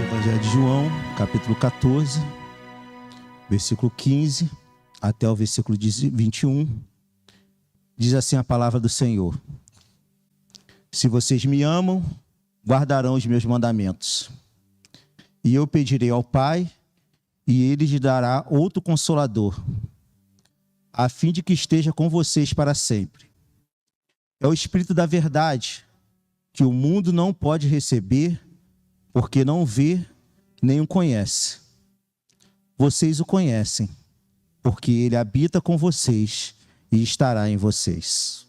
Evangelho de João, capítulo 14, versículo 15 até o versículo 21, diz assim a palavra do Senhor: Se vocês me amam, guardarão os meus mandamentos. E eu pedirei ao Pai, e Ele lhes dará outro Consolador, a fim de que esteja com vocês para sempre. É o Espírito da verdade, que o mundo não pode receber, porque não vê nem o conhece. Vocês o conhecem, porque ele habita com vocês e estará em vocês.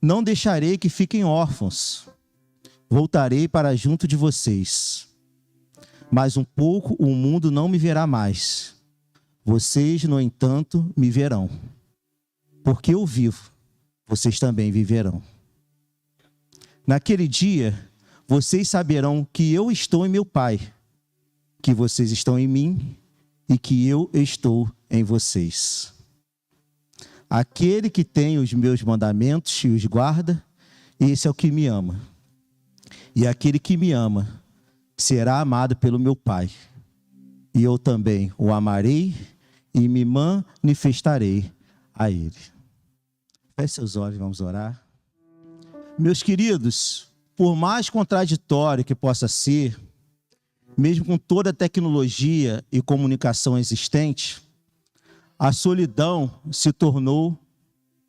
Não deixarei que fiquem órfãos. Voltarei para junto de vocês. Mas um pouco o mundo não me verá mais. Vocês, no entanto, me verão. Porque eu vivo, vocês também viverão. Naquele dia, vocês saberão que eu estou em meu Pai, que vocês estão em mim e que eu estou em vocês. Aquele que tem os meus mandamentos e os guarda, esse é o que me ama. E aquele que me ama será amado pelo meu Pai. E eu também o amarei e me manifestarei a ele. Feche seus olhos, vamos orar. Meus queridos, por mais contraditório que possa ser, mesmo com toda a tecnologia e comunicação existente, a solidão se tornou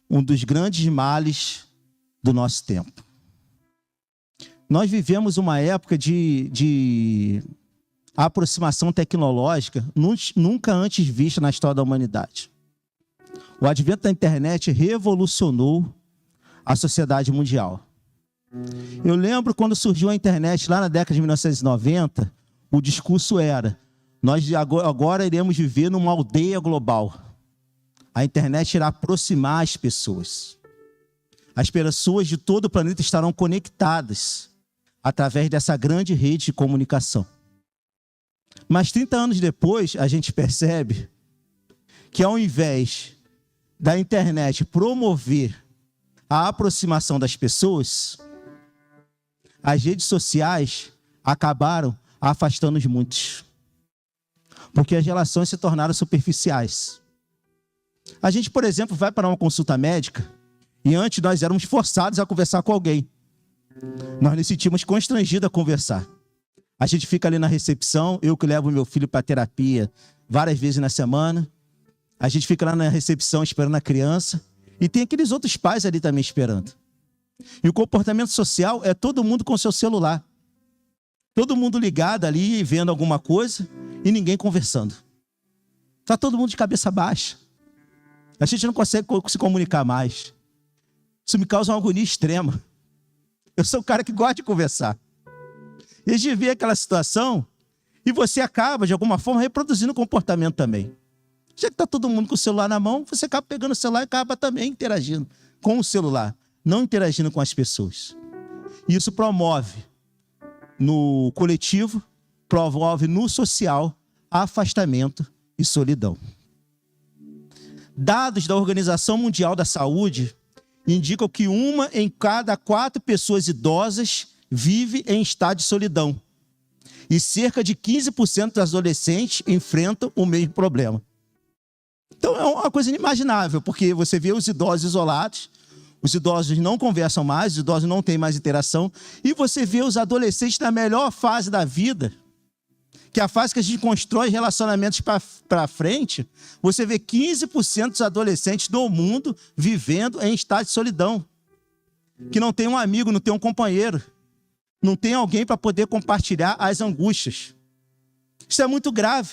um dos grandes males do nosso tempo. Nós vivemos uma época de aproximação tecnológica nunca antes vista na história da humanidade. O advento da internet revolucionou a sociedade mundial. Eu lembro quando surgiu a internet lá na década de 1990, o discurso era: nós agora iremos viver numa aldeia global. A internet irá aproximar as pessoas. As pessoas de todo o planeta estarão conectadas através dessa grande rede de comunicação. Mas 30 anos depois, a gente percebe que ao invés da internet promover a aproximação das pessoas, as redes sociais acabaram afastando os muitos, porque as relações se tornaram superficiais. A gente, por exemplo, vai para uma consulta médica e antes nós éramos forçados a conversar com alguém. Nós nos sentimos constrangidos a conversar. A gente fica ali na recepção, eu que levo meu filho para terapia várias vezes na semana. A gente fica lá na recepção esperando a criança e tem aqueles outros pais ali também esperando. E o comportamento social é todo mundo com seu celular. Todo mundo ligado ali, vendo alguma coisa e ninguém conversando. Está todo mundo de cabeça baixa. A gente não consegue se comunicar mais. Isso me causa uma agonia extrema. Eu sou o cara que gosta de conversar. E a gente vê aquela situação e você acaba, de alguma forma, reproduzindo o comportamento também. Já que está todo mundo com o celular na mão, você acaba pegando o celular e acaba também interagindo com o celular, não interagindo com as pessoas. Isso promove no coletivo, promove no social afastamento e solidão. Dados da Organização Mundial da Saúde indicam que 1 em cada 4 pessoas idosas vive em estado de solidão. E cerca de 15% dos adolescentes enfrentam o mesmo problema. Então é uma coisa inimaginável, porque você vê os idosos isolados, os idosos não conversam mais, os idosos não têm mais interação, e você vê os adolescentes na melhor fase da vida, que é a fase que a gente constrói relacionamentos para frente. Você vê 15% dos adolescentes do mundo vivendo em estado de solidão, que não tem um amigo, não tem um companheiro, não tem alguém para poder compartilhar as angústias. Isso é muito grave.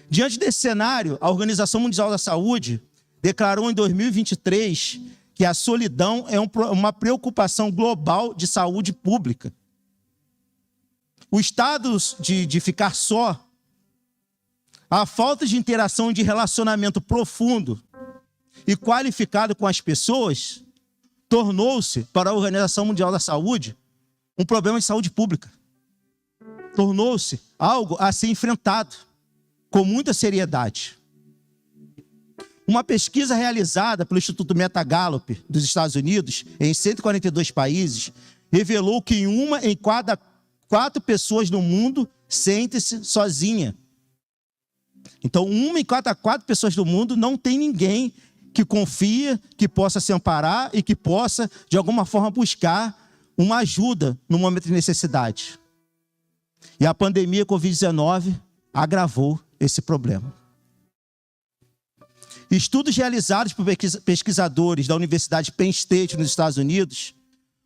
Diante desse cenário, a Organização Mundial da Saúde declarou em 2023 que a solidão é uma preocupação global de saúde pública. O estado de ficar só, a falta de interação e de relacionamento profundo e qualificado com as pessoas, tornou-se, para a Organização Mundial da Saúde, um problema de saúde pública. Tornou-se algo a ser enfrentado com muita seriedade. Uma pesquisa realizada pelo Instituto Meta-Gallup dos Estados Unidos, em 142 países, revelou que em 1 em cada 4 pessoas no mundo sentem-se sozinha. Então, 1 em cada 4 pessoas do mundo não tem ninguém que confia, que possa se amparar e que possa, de alguma forma, buscar uma ajuda no momento de necessidade. E a pandemia Covid-19 agravou esse problema. Estudos realizados por pesquisadores da Universidade Penn State, nos Estados Unidos,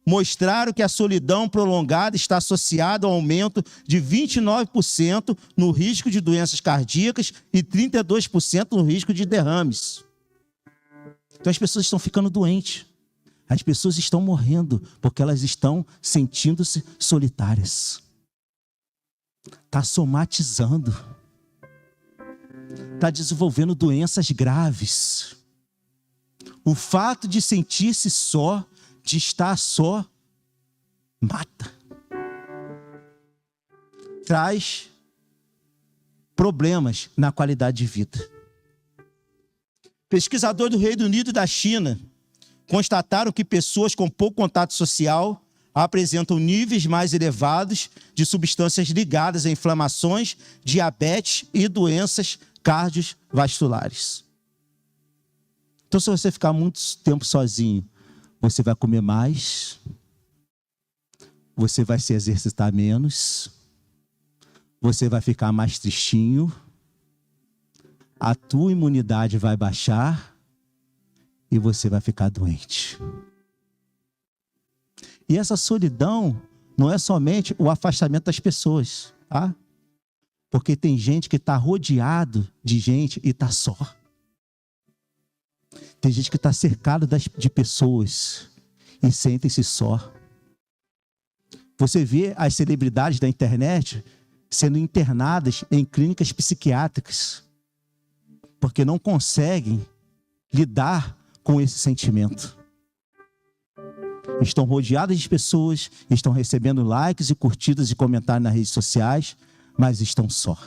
mostraram que a solidão prolongada está associada ao aumento de 29% no risco de doenças cardíacas e 32% no risco de derrames. Então as pessoas estão ficando doentes. As pessoas estão morrendo porque elas estão sentindo-se solitárias. Está somatizando. Está desenvolvendo doenças graves. O fato de sentir-se só, de estar só, mata. Traz problemas na qualidade de vida. Pesquisadores do Reino Unido e da China constataram que pessoas com pouco contato social apresentam níveis mais elevados de substâncias ligadas a inflamações, diabetes e doenças cardiovasculares. Então, se você ficar muito tempo sozinho, você vai comer mais, você vai se exercitar menos, você vai ficar mais tristinho, a tua imunidade vai baixar e você vai ficar doente. E essa solidão não é somente o afastamento das pessoas, tá? Porque tem gente que está rodeado de gente e está só. Tem gente que está cercado de pessoas e sentem-se só. Você vê as celebridades da internet sendo internadas em clínicas psiquiátricas porque não conseguem lidar com esse sentimento. Estão rodeadas de pessoas, estão recebendo likes e curtidas e comentários nas redes sociais, mas estão só.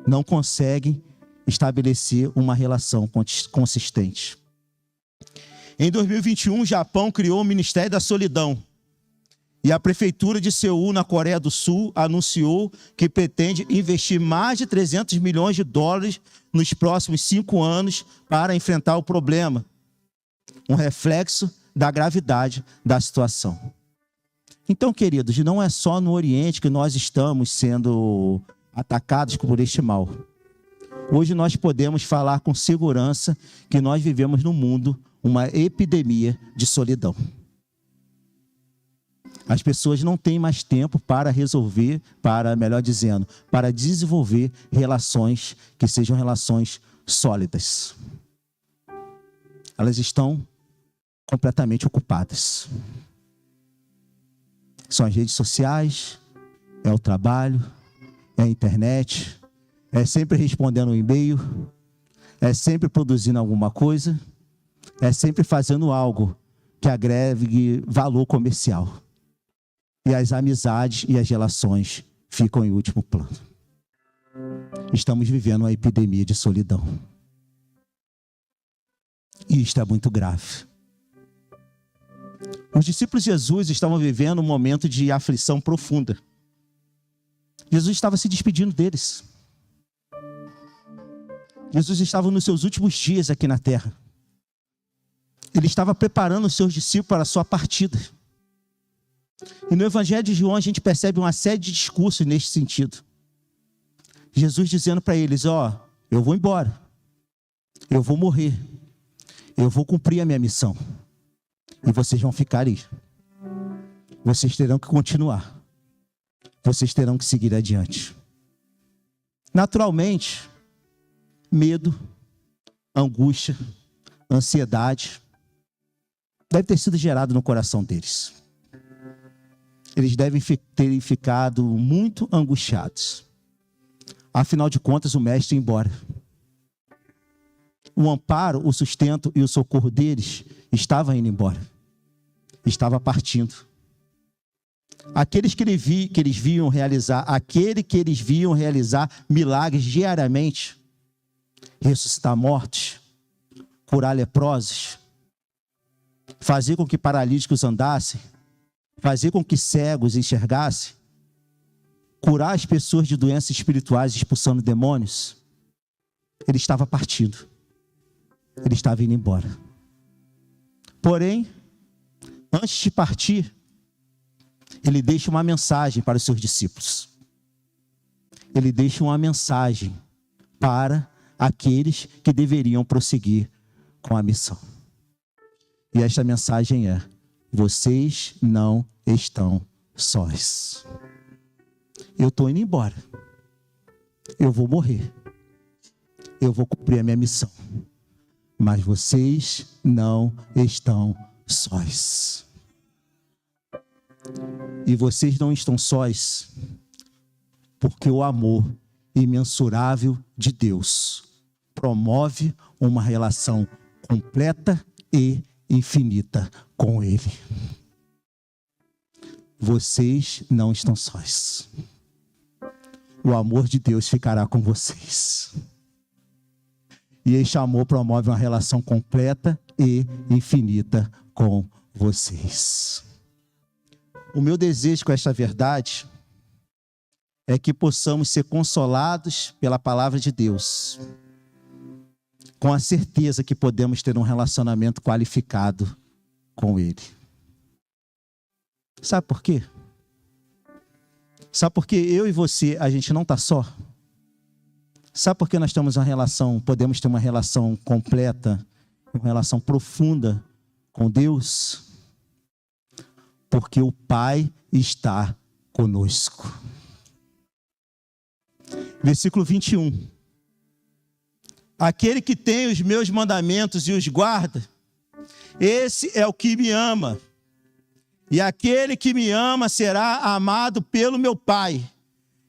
Não conseguem estabelecer uma relação consistente. Em 2021, o Japão criou o Ministério da Solidão. E a Prefeitura de Seul, na Coreia do Sul, anunciou que pretende investir mais de 300 milhões de dólares nos próximos 5 anos para enfrentar o problema. Um reflexo da gravidade da situação. Então, queridos, não é só no Oriente que nós estamos sendo atacados por este mal. Hoje nós podemos falar com segurança que nós vivemos no mundo uma epidemia de solidão. As pessoas não têm mais tempo para resolver, melhor dizendo, para desenvolver relações que sejam relações sólidas. Elas estão completamente ocupadas. São as redes sociais, é o trabalho, é a internet, é sempre respondendo um e-mail, é sempre produzindo alguma coisa, é sempre fazendo algo que agregue valor comercial. E as amizades e as relações ficam em último plano. Estamos vivendo uma epidemia de solidão. E isto é muito grave. Os discípulos de Jesus estavam vivendo um momento de aflição profunda. Jesus estava se despedindo deles. Jesus estava nos seus últimos dias aqui na terra. Ele estava preparando os seus discípulos para a sua partida. E no Evangelho de João a gente percebe uma série de discursos neste sentido. Jesus dizendo para eles, eu vou embora. Eu vou morrer. Eu vou cumprir a minha missão. E vocês vão ficar aí. Vocês terão que continuar. Vocês terão que seguir adiante. Naturalmente, medo, angústia, ansiedade deve ter sido gerado no coração deles. Eles devem ter ficado muito angustiados. Afinal de contas, o mestre ia embora. O amparo, o sustento e o socorro deles estava indo embora. Estava partindo. Aquele que eles viam realizar milagres diariamente, ressuscitar mortos, curar leprosos, fazer com que paralíticos andassem, fazer com que cegos enxergassem, curar as pessoas de doenças espirituais, expulsando demônios, ele estava partindo. Ele estava indo embora. Porém, antes de partir, ele deixa uma mensagem para os seus discípulos. Ele deixa uma mensagem para aqueles que deveriam prosseguir com a missão. E esta mensagem é: vocês não estão sós. Eu estou indo embora. Eu vou morrer. Eu vou cumprir a minha missão. Mas vocês não estão sós. E vocês não estão sós porque o amor imensurável de Deus promove uma relação completa e infinita com Ele. Vocês não estão sós. O amor de Deus ficará com vocês. E este amor promove uma relação completa e infinita com vocês. O meu desejo com esta verdade é que possamos ser consolados pela palavra de Deus, com a certeza que podemos ter um relacionamento qualificado com Ele. Sabe por quê? Sabe por que eu e você, a gente não está só? Sabe por que nós temos uma relação, podemos ter uma relação completa, uma relação profunda com Deus? Porque o Pai está conosco. Versículo 21. Aquele que tem os meus mandamentos e os guarda, esse é o que me ama. E aquele que me ama será amado pelo meu Pai.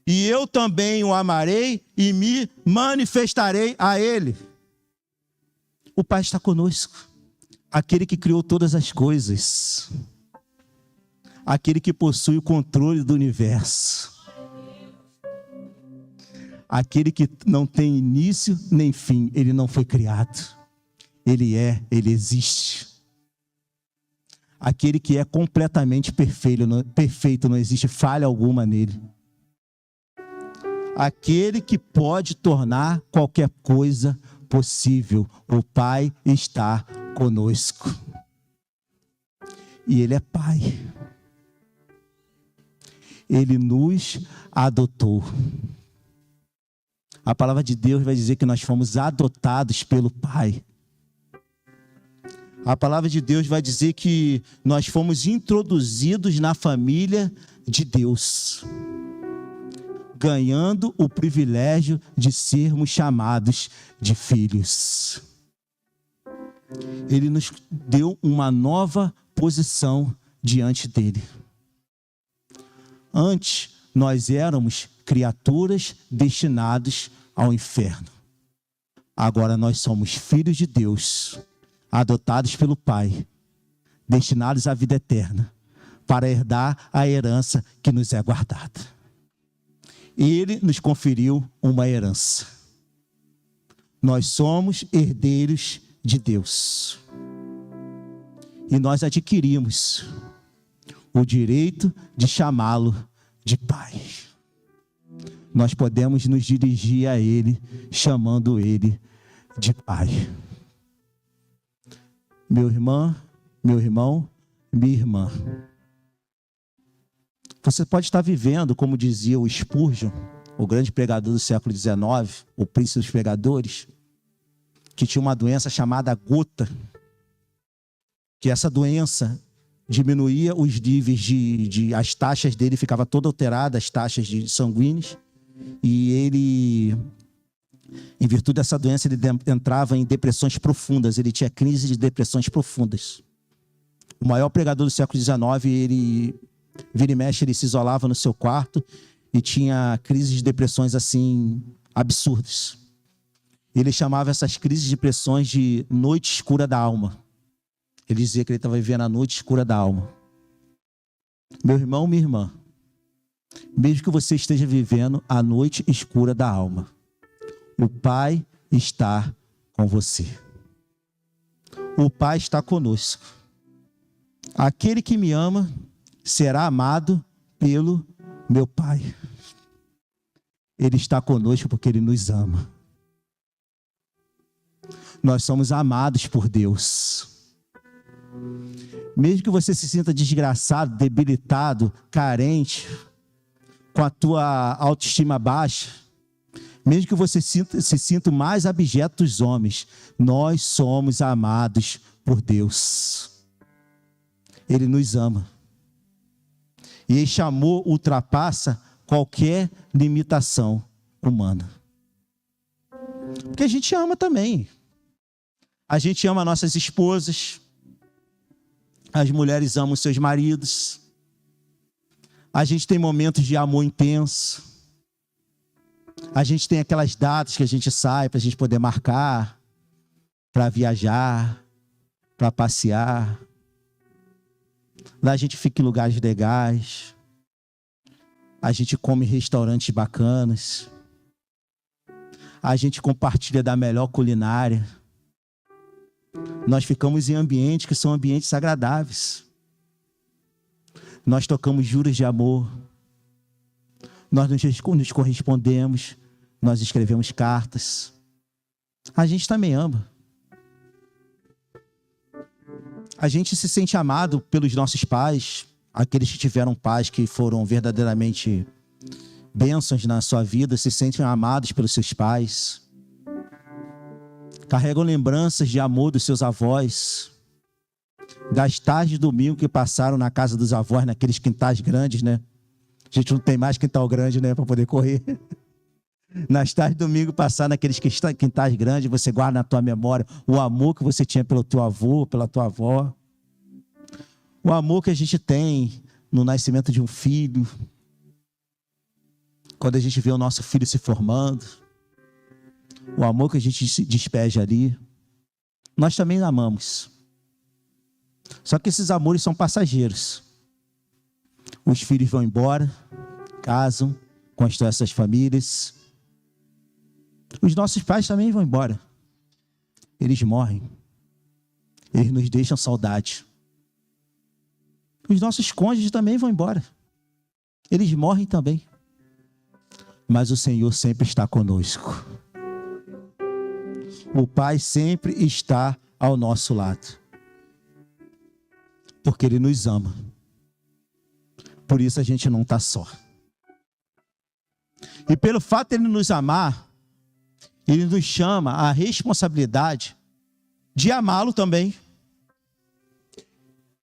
E eu também o amarei e me manifestarei a ele. O Pai está conosco. Aquele que criou todas as coisas. Aquele que possui o controle do universo. Aquele que não tem início nem fim. Ele não foi criado. Ele existe. Aquele que é completamente perfeito, não existe falha alguma nele. Aquele que pode tornar qualquer coisa possível. O Pai está conosco. E Ele é Pai. Ele nos adotou. A palavra de Deus vai dizer que nós fomos adotados pelo Pai. A palavra de Deus vai dizer que nós fomos introduzidos na família de Deus, ganhando o privilégio de sermos chamados de filhos. Ele nos deu uma nova posição diante dele. Antes, nós éramos criaturas destinadas ao inferno. Agora nós somos filhos de Deus, adotados pelo Pai, destinados à vida eterna, para herdar a herança que nos é guardada. Ele nos conferiu uma herança. Nós somos herdeiros de Deus. E nós adquirimos o direito de chamá-lo de Pai. Nós podemos nos dirigir a Ele, chamando Ele de Pai. Meu irmão, minha irmã, você pode estar vivendo, como dizia o Spurgeon, o grande pregador do século XIX, o príncipe dos pregadores, que tinha uma doença chamada gota, que essa doença diminuía os níveis as taxas dele ficavam toda alterada, as taxas de sanguíneas, e ele, em virtude dessa doença, ele entrava em depressões profundas, ele tinha crise de depressões profundas. O maior pregador do século XIX, ele, vira e mexe, ele se isolava no seu quarto e tinha crises de depressões assim, absurdas. Ele chamava essas crises de depressões de noite escura da alma. Ele dizia que ele estava vivendo a noite escura da alma. Meu irmão, minha irmã, mesmo que você esteja vivendo a noite escura da alma, o Pai está com você. O Pai está conosco. Aquele que me ama será amado pelo meu Pai. Ele está conosco porque Ele nos ama. Nós somos amados por Deus. Mesmo que você se sinta desgraçado, debilitado, carente, com a tua autoestima baixa, mesmo que você se sinta o mais abjeto dos homens, nós somos amados por Deus. Ele nos ama. E este amor ultrapassa qualquer limitação humana. Porque a gente ama também. A gente ama nossas esposas. As mulheres amam seus maridos. A gente tem momentos de amor intenso. A gente tem aquelas datas que a gente sai para a gente poder marcar, para viajar, para passear. Lá a gente fica em lugares legais. A gente come em restaurantes bacanas. A gente compartilha da melhor culinária. Nós ficamos em ambientes que são ambientes agradáveis. Nós tocamos juras de amor. Nós nos correspondemos. Nós escrevemos cartas. A gente também ama. A gente se sente amado pelos nossos pais, aqueles que tiveram pais que foram verdadeiramente bênçãos na sua vida, se sentem amados pelos seus pais. Carregam lembranças de amor dos seus avós, das tardes de domingo que passaram na casa dos avós, naqueles quintais grandes, né? A gente não tem mais quintal grande, né, para poder correr. Nas tardes de domingo, passar naqueles quintais grandes, você guarda na tua memória o amor que você tinha pelo teu avô, pela tua avó. O amor que a gente tem no nascimento de um filho. Quando a gente vê o nosso filho se formando. O amor que a gente se despeja ali. Nós também amamos. Só que esses amores são passageiros. Os filhos vão embora, casam, constroem suas famílias. Os nossos pais também vão embora. Eles morrem. Eles nos deixam saudade. Os nossos cônjuges também vão embora. Eles morrem também. Mas o Senhor sempre está conosco. O Pai sempre está ao nosso lado. Porque Ele nos ama. Por isso a gente não está só. E pelo fato de Ele nos amar, Ele nos chama à responsabilidade de amá-lo também.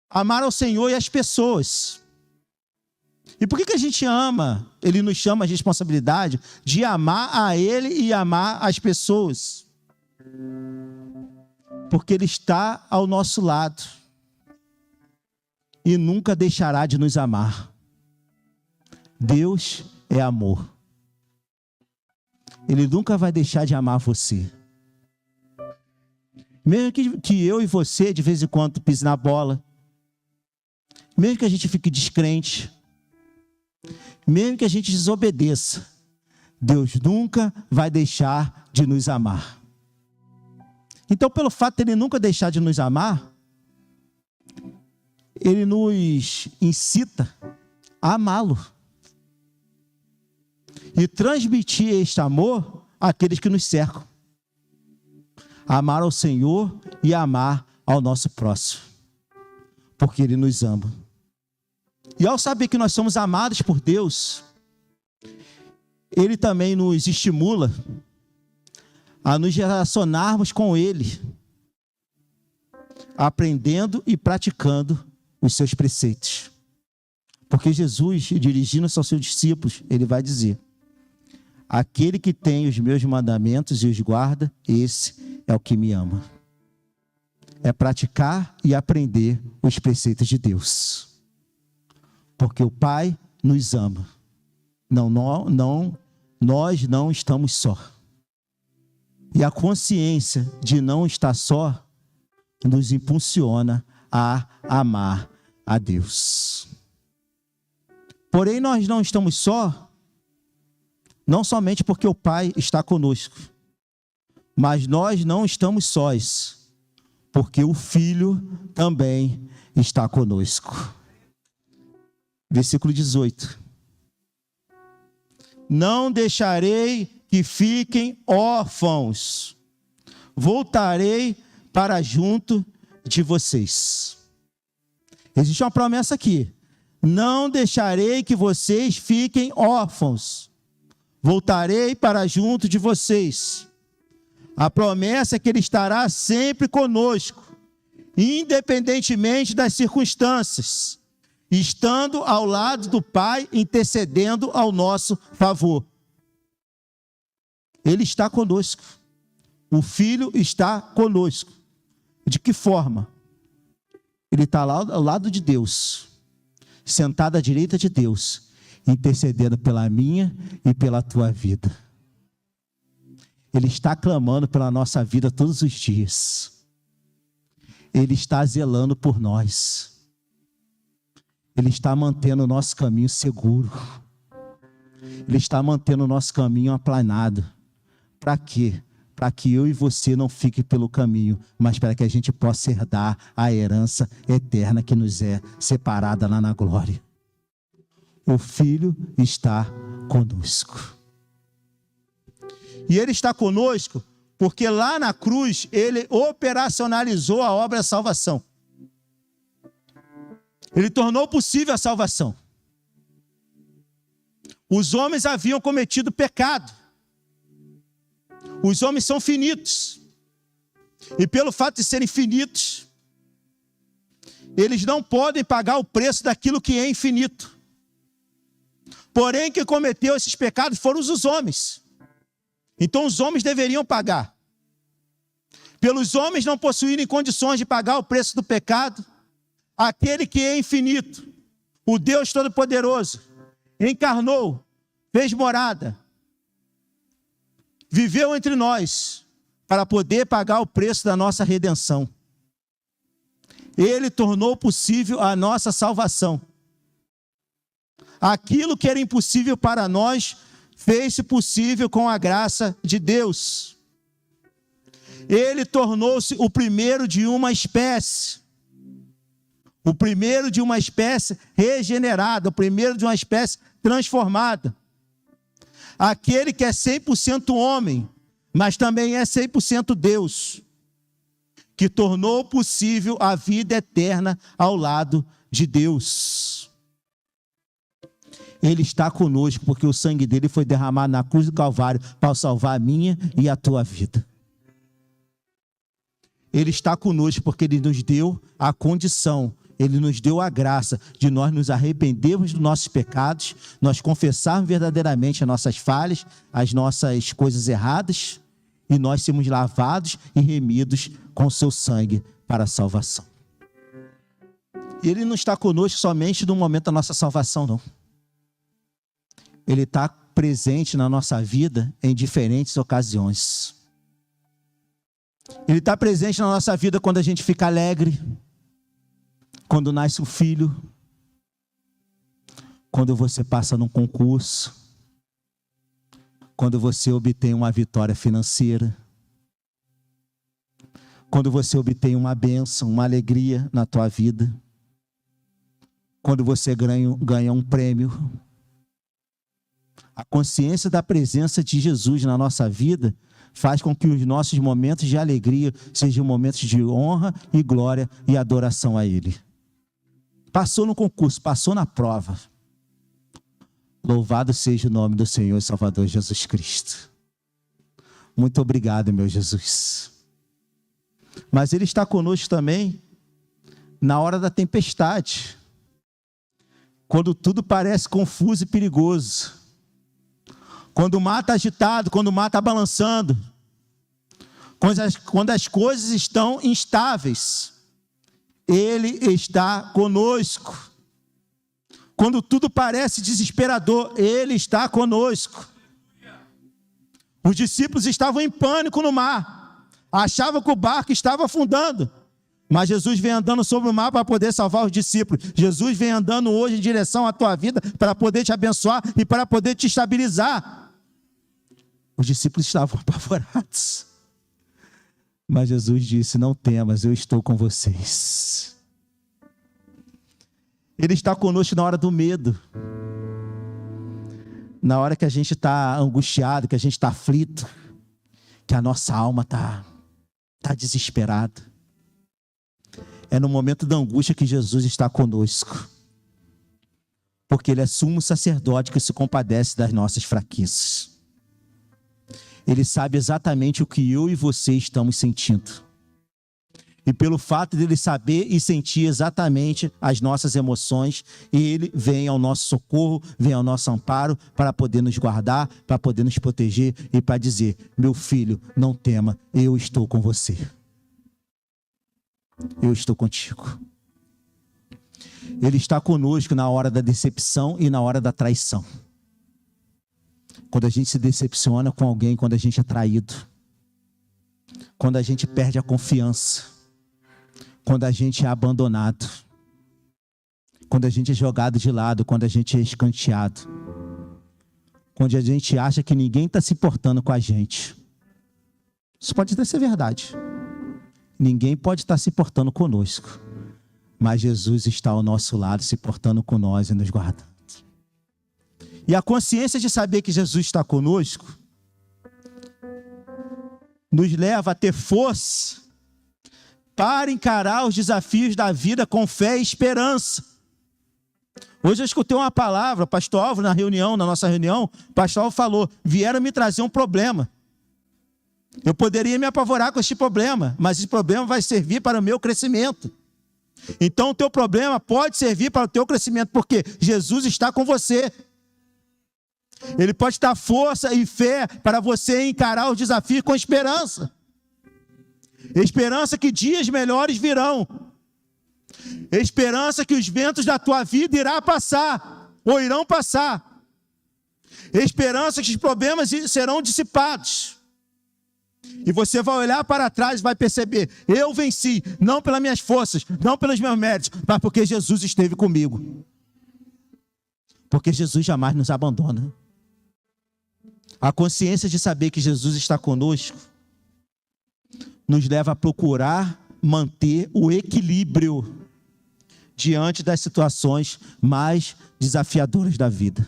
Amar ao Senhor e às pessoas. E por que a gente ama? Ele nos chama à responsabilidade de amar a Ele e amar as pessoas. Porque Ele está ao nosso lado. E nunca deixará de nos amar. Deus é amor. Ele nunca vai deixar de amar você. Mesmo que eu e você, de vez em quando, pise na bola. Mesmo que a gente fique descrente. Mesmo que a gente desobedeça. Deus nunca vai deixar de nos amar. Então, pelo fato de Ele nunca deixar de nos amar, Ele nos incita a amá-lo. E transmitir este amor àqueles que nos cercam. Amar ao Senhor e amar ao nosso próximo. Porque Ele nos ama. E ao saber que nós somos amados por Deus, Ele também nos estimula a nos relacionarmos com Ele, aprendendo e praticando os seus preceitos. Porque Jesus, dirigindo-se aos seus discípulos, Ele vai dizer: aquele que tem os meus mandamentos e os guarda, esse é o que me ama. É praticar e aprender os preceitos de Deus. Porque o Pai nos ama. Nós não estamos só. E a consciência de não estar só nos impulsiona a amar a Deus. Porém, nós não estamos só, não somente porque o Pai está conosco, mas nós não estamos sós, porque o Filho também está conosco. Versículo 18. Não deixarei que fiquem órfãos. Voltarei para junto de vocês. Existe uma promessa aqui. Não deixarei que vocês fiquem órfãos. Voltarei para junto de vocês. A promessa é que Ele estará sempre conosco, independentemente das circunstâncias, estando ao lado do Pai, intercedendo ao nosso favor. Ele está conosco. O Filho está conosco. De que forma? Ele está lá ao lado de Deus, sentado à direita de Deus, intercedendo pela minha e pela tua vida. Ele está clamando pela nossa vida todos os dias. Ele está zelando por nós. Ele está mantendo o nosso caminho seguro. Ele está mantendo o nosso caminho aplanado. Para quê? Para que eu e você não fiquem pelo caminho, mas para que a gente possa herdar a herança eterna que nos é separada lá na glória. O Filho está conosco. E Ele está conosco porque lá na cruz Ele operacionalizou a obra da salvação. Ele tornou possível a salvação. Os homens haviam cometido pecado. Os homens são finitos. E pelo fato de serem finitos, eles não podem pagar o preço daquilo que é infinito. Porém, quem cometeu esses pecados foram os homens. Então os homens deveriam pagar. Pelos homens não possuírem condições de pagar o preço do pecado, aquele que é infinito, o Deus Todo-Poderoso, encarnou, fez morada, viveu entre nós, para poder pagar o preço da nossa redenção. Ele tornou possível a nossa salvação. Aquilo que era impossível para nós, fez-se possível com a graça de Deus. Ele tornou-se o primeiro de uma espécie. O primeiro de uma espécie regenerada, o primeiro de uma espécie transformada. Aquele que é 100% homem, mas também é 100% Deus, que tornou possível a vida eterna ao lado de Deus. Ele está conosco porque o sangue dele foi derramado na cruz do Calvário para salvar a minha e a tua vida. Ele está conosco porque Ele nos deu a condição, Ele nos deu a graça de nós nos arrependermos dos nossos pecados, nós confessarmos verdadeiramente as nossas falhas, as nossas coisas erradas, e nós sermos lavados e remidos com o seu sangue para a salvação. Ele não está conosco somente no momento da nossa salvação, não. Ele está presente na nossa vida em diferentes ocasiões. Ele está presente na nossa vida quando a gente fica alegre, quando nasce o filho, quando você passa num concurso, quando você obtém uma vitória financeira, quando você obtém uma bênção, uma alegria na tua vida, quando você ganha um prêmio. A consciência da presença de Jesus na nossa vida faz com que os nossos momentos de alegria sejam momentos de honra e glória e adoração a Ele. Passou no concurso, passou na prova. Louvado seja o nome do Senhor e Salvador Jesus Cristo. Muito obrigado, meu Jesus. Mas Ele está conosco também na hora da tempestade, quando tudo parece confuso e perigoso. Quando o mar está agitado, quando o mar está balançando, quando as coisas estão instáveis, Ele está conosco. Quando tudo parece desesperador, Ele está conosco. Os discípulos estavam em pânico no mar, achavam que o barco estava afundando, mas Jesus vem andando sobre o mar para poder salvar os discípulos. Jesus vem andando hoje em direção à tua vida para poder te abençoar e para poder te estabilizar. Os discípulos estavam apavorados, mas Jesus disse: não temas, eu estou com vocês. Ele está conosco na hora do medo. Na hora que a gente está angustiado, que a gente está aflito, que a nossa alma está desesperada. É no momento da angústia que Jesus está conosco. Porque Ele é sumo sacerdote que se compadece das nossas fraquezas. Ele sabe exatamente o que eu e você estamos sentindo. E pelo fato de Ele saber e sentir exatamente as nossas emoções, Ele vem ao nosso socorro, vem ao nosso amparo para poder nos guardar, para poder nos proteger e para dizer: meu filho, não tema, eu estou com você. Eu estou contigo. Ele está conosco na hora da decepção e na hora da traição. Quando a gente se decepciona com alguém, quando a gente é traído, quando a gente perde a confiança, quando a gente é abandonado, quando a gente é jogado de lado, quando a gente é escanteado, quando a gente acha que ninguém está se importando com a gente. Isso pode até ser verdade. Ninguém pode estar se importando conosco, mas Jesus está ao nosso lado, se portando com nós e nos guardando. E a consciência de saber que Jesus está conosco nos leva a ter força para encarar os desafios da vida com fé e esperança. Hoje eu escutei uma palavra, o pastor Alvo na nossa reunião, o pastor Alvo falou: vieram me trazer um problema. Eu poderia me apavorar com este problema, mas esse problema vai servir para o meu crescimento. Então o teu problema pode servir para o teu crescimento, porque Jesus está com você. Ele pode dar força e fé para você encarar os desafios com esperança. Esperança que dias melhores virão. Esperança que os ventos da tua vida irão passar, ou irão passar. Esperança que os problemas serão dissipados. E você vai olhar para trás e vai perceber: eu venci, não pelas minhas forças, não pelos meus méritos, mas porque Jesus esteve comigo. Porque Jesus jamais nos abandona. A consciência de saber que Jesus está conosco nos leva a procurar manter o equilíbrio diante das situações mais desafiadoras da vida.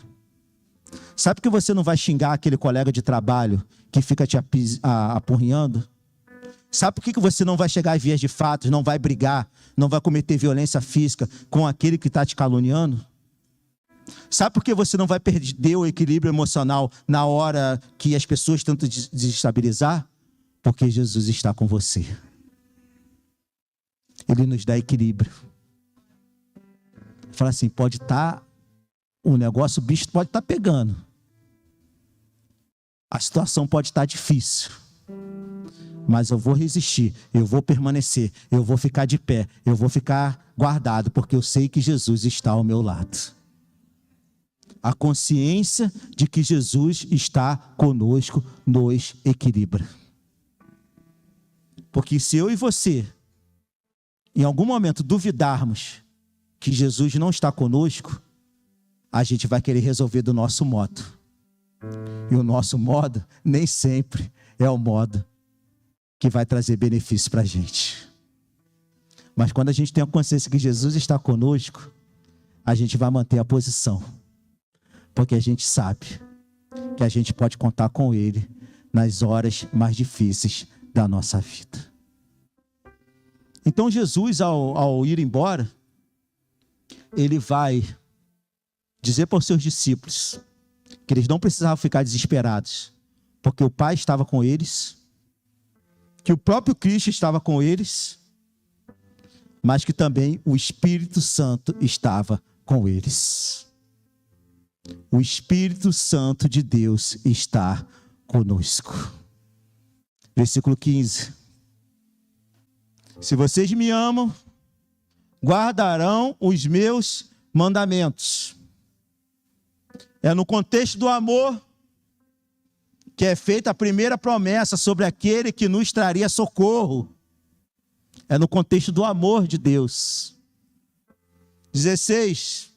Sabe que você não vai xingar aquele colega de trabalho que fica te apurrinhando? Sabe por que você não vai chegar em vias de fato, não vai brigar, não vai cometer violência física com aquele que está te caluniando? Sabe por que você não vai perder o equilíbrio emocional na hora que as pessoas tentam desestabilizar? Porque Jesus está com você. Ele nos dá equilíbrio. Fala assim: pode estar, o negócio, o bicho pode estar pegando. A situação pode estar difícil. Mas eu vou resistir, eu vou permanecer, eu vou ficar de pé, eu vou ficar guardado, porque eu sei que Jesus está ao meu lado. A consciência de que Jesus está conosco nos equilibra. Porque se eu e você, em algum momento, duvidarmos que Jesus não está conosco, a gente vai querer resolver do nosso modo. E o nosso modo nem sempre é o modo que vai trazer benefício para a gente. Mas quando a gente tem a consciência que Jesus está conosco, a gente vai manter a posição. Porque a gente sabe que a gente pode contar com Ele nas horas mais difíceis da nossa vida. Então Jesus, ao ir embora, Ele vai dizer para os seus discípulos que eles não precisavam ficar desesperados, porque o Pai estava com eles, que o próprio Cristo estava com eles, mas que também o Espírito Santo estava com eles. O Espírito Santo de Deus está conosco. Versículo 15. Se vocês me amam, guardarão os meus mandamentos. É no contexto do amor que é feita a primeira promessa sobre aquele que nos traria socorro. É no contexto do amor de Deus. 16.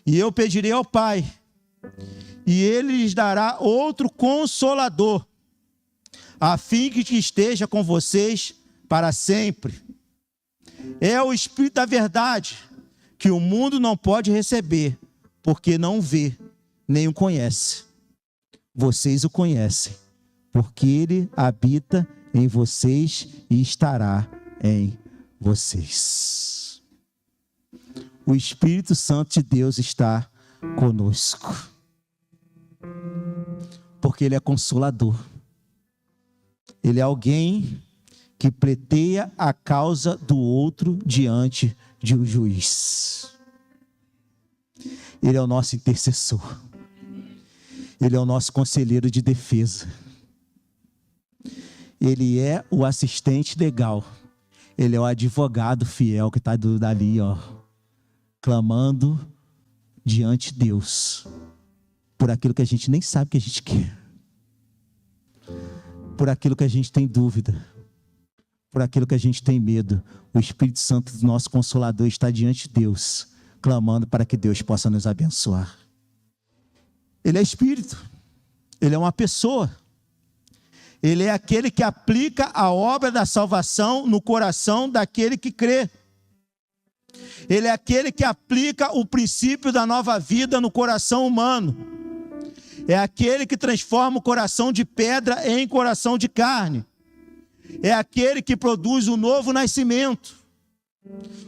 E eu pedirei ao Pai, e Ele lhes dará outro Consolador, a fim que esteja com vocês para sempre. É o Espírito da verdade, que o mundo não pode receber, porque não vê, nem o conhece. Vocês o conhecem, porque ele habita em vocês e estará em vocês. O Espírito Santo de Deus está conosco, porque ele é consolador. Ele é alguém que pleiteia a causa do outro diante de um juiz. Ele é o nosso intercessor. Ele é o nosso conselheiro de defesa. Ele é o assistente legal. Ele é o advogado fiel que está dali, clamando diante de Deus por aquilo que a gente nem sabe que a gente quer, por aquilo que a gente tem dúvida, por aquilo que a gente tem medo. O Espírito Santo, do nosso Consolador, está diante de Deus, clamando para que Deus possa nos abençoar. Ele é Espírito, ele é uma pessoa, ele é aquele que aplica a obra da salvação no coração daquele que crê. Ele é aquele que aplica o princípio da nova vida no coração humano. É aquele que transforma o coração de pedra em coração de carne. É aquele que produz um novo nascimento,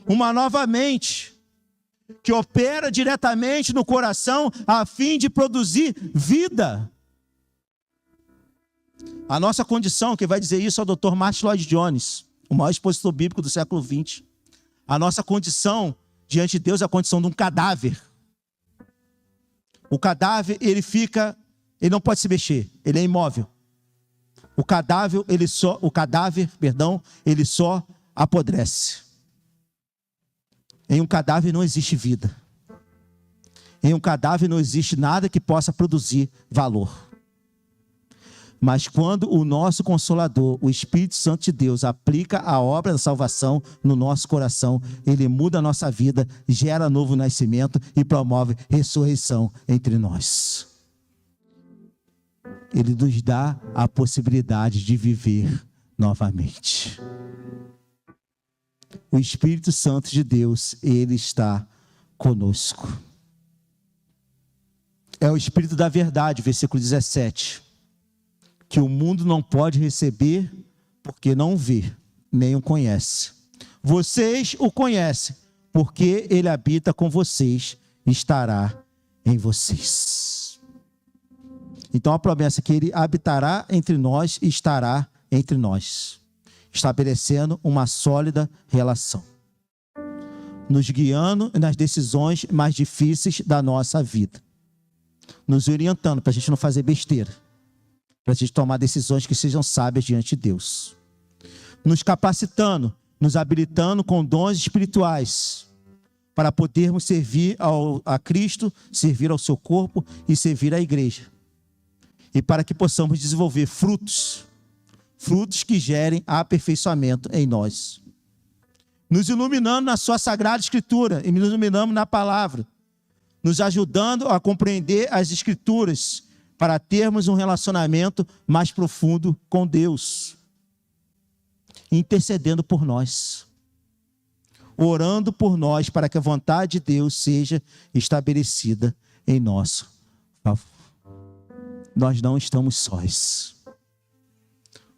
uma nova mente, que opera diretamente no coração a fim de produzir vida. A nossa condição, quem vai dizer isso é o Dr. Martin Lloyd Jones, o maior expositor bíblico do século XX. A nossa condição diante de Deus é a condição de um cadáver. O cadáver, ele não pode se mexer, ele é imóvel. O cadáver, ele só apodrece. Em um cadáver não existe vida. Em um cadáver não existe nada que possa produzir valor. Mas quando o nosso Consolador, o Espírito Santo de Deus, aplica a obra da salvação no nosso coração, ele muda a nossa vida, gera novo nascimento e promove ressurreição entre nós. Ele nos dá a possibilidade de viver novamente. O Espírito Santo de Deus, ele está conosco. É o Espírito da verdade, versículo 17. Que o mundo não pode receber, porque não vê, nem o conhece. Vocês o conhecem, porque ele habita com vocês e estará em vocês. Então a promessa é que ele habitará entre nós e estará entre nós, estabelecendo uma sólida relação, nos guiando nas decisões mais difíceis da nossa vida, nos orientando para a gente não fazer besteira, para a gente tomar decisões que sejam sábias diante de Deus, nos capacitando, nos habilitando com dons espirituais, para podermos servir a Cristo, servir ao seu corpo e servir à igreja, e para que possamos desenvolver frutos que gerem aperfeiçoamento em nós, nos iluminando na sua Sagrada Escritura, e nos iluminando na palavra, nos ajudando a compreender as Escrituras, para termos um relacionamento mais profundo com Deus, intercedendo por nós, orando por nós, para que a vontade de Deus seja estabelecida em nosso favor. Nós não estamos sós.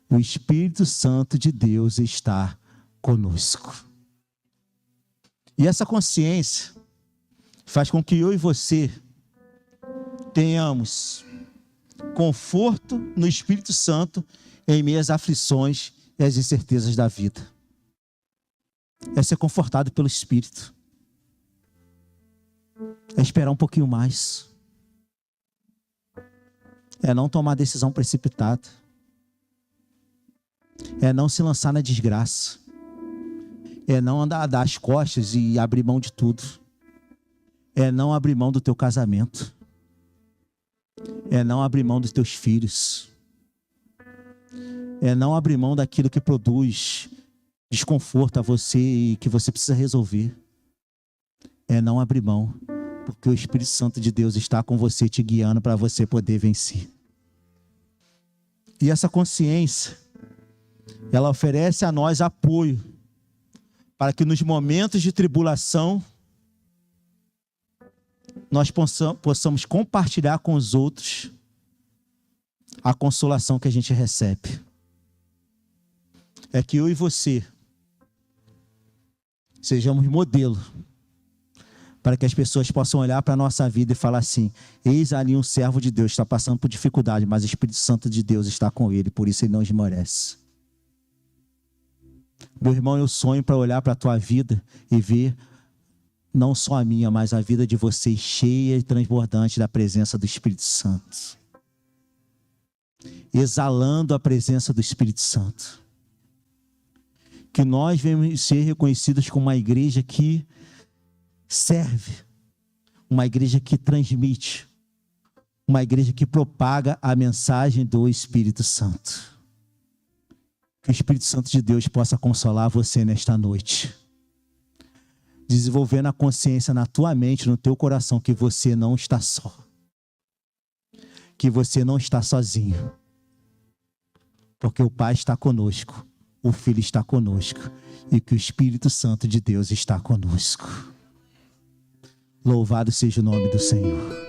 O Espírito Santo de Deus está conosco. E essa consciência faz com que eu e você tenhamos conforto no Espírito Santo em meio às aflições e às incertezas da vida. É ser confortado pelo Espírito. É esperar um pouquinho mais. É não tomar decisão precipitada. É não se lançar na desgraça. É não dar as costas e abrir mão de tudo. É não abrir mão do teu casamento. É não abrir mão dos teus filhos. É não abrir mão daquilo que produz desconforto a você e que você precisa resolver. É não abrir mão, porque o Espírito Santo de Deus está com você, te guiando para você poder vencer. E essa consciência, ela oferece a nós apoio, para que nos momentos de tribulação, nós possamos compartilhar com os outros a consolação que a gente recebe. É que eu e você sejamos modelo para que as pessoas possam olhar para a nossa vida e falar assim: eis ali um servo de Deus, está passando por dificuldade, mas o Espírito Santo de Deus está com ele, por isso ele não esmorece. Meu irmão, eu sonho para olhar para a tua vida e ver não só a minha, mas a vida de vocês cheia e transbordante da presença do Espírito Santo, exalando a presença do Espírito Santo. Que nós venhamos ser reconhecidos como uma igreja que serve, uma igreja que transmite, uma igreja que propaga a mensagem do Espírito Santo. Que o Espírito Santo de Deus possa consolar você nesta noite, desenvolvendo a consciência na tua mente, no teu coração, que você não está só, que você não está sozinho, porque o Pai está conosco, o Filho está conosco e que o Espírito Santo de Deus está conosco. Louvado seja o nome do Senhor.